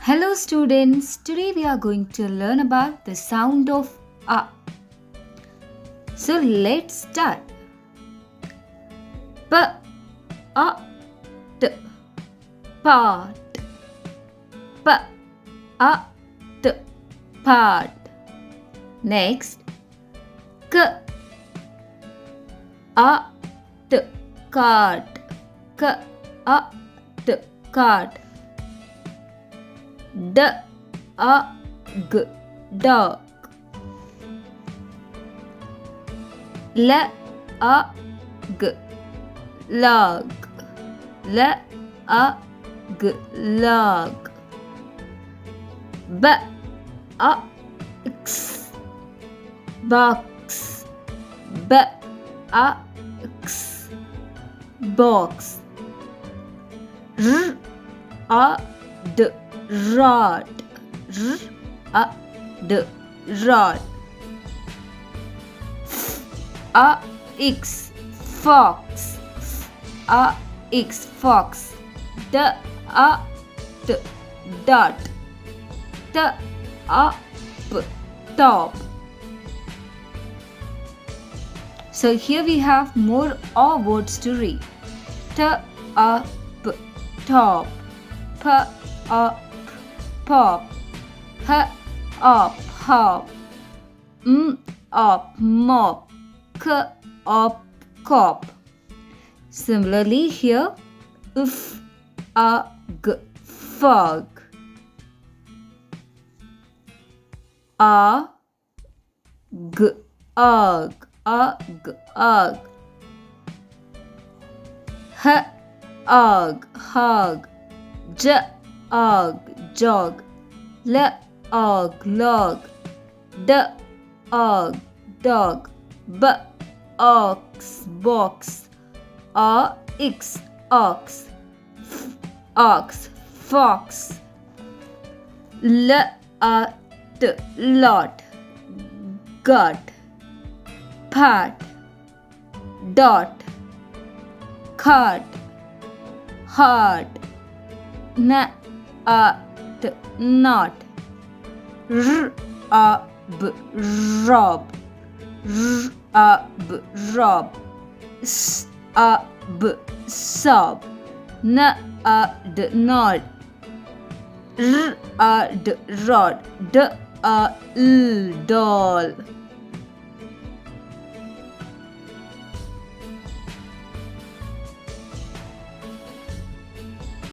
Hello students, today we are going to learn about the sound of A. So let's start. P, A, T, part. P, A, T, part. Next, K, A, T, cart. K, A, T, cart. D, A, G, dog. L, A, G, log. L, A, G, log. B, A, X, box. B, A, X, box. R, A, D, rod. R, A, D, rod. F, A, X, fox. F, A, X, fox. D, A, T, dot. T, A, P, top. So here we have more A words to read. T, A, P, top. P, A, P, pop. H, A, hop. M, A, mop. K, A, cop. Similarly here, F, A, G, fog. A, G, ug. A, G, ug. H, ug, hug. J, ug, jog. L, ug, log. D, ug, dog. B, ox, box. A, X, ox. F, ox, fox. L, A, T, lot. Gut. Pat. Dot. Cart. Heart. N, A, T, knot. R, A, B, rob. R, A, B, rob. S, A, B, sob. N, A, D, nod. R, A, D, rod. D, A, L, doll.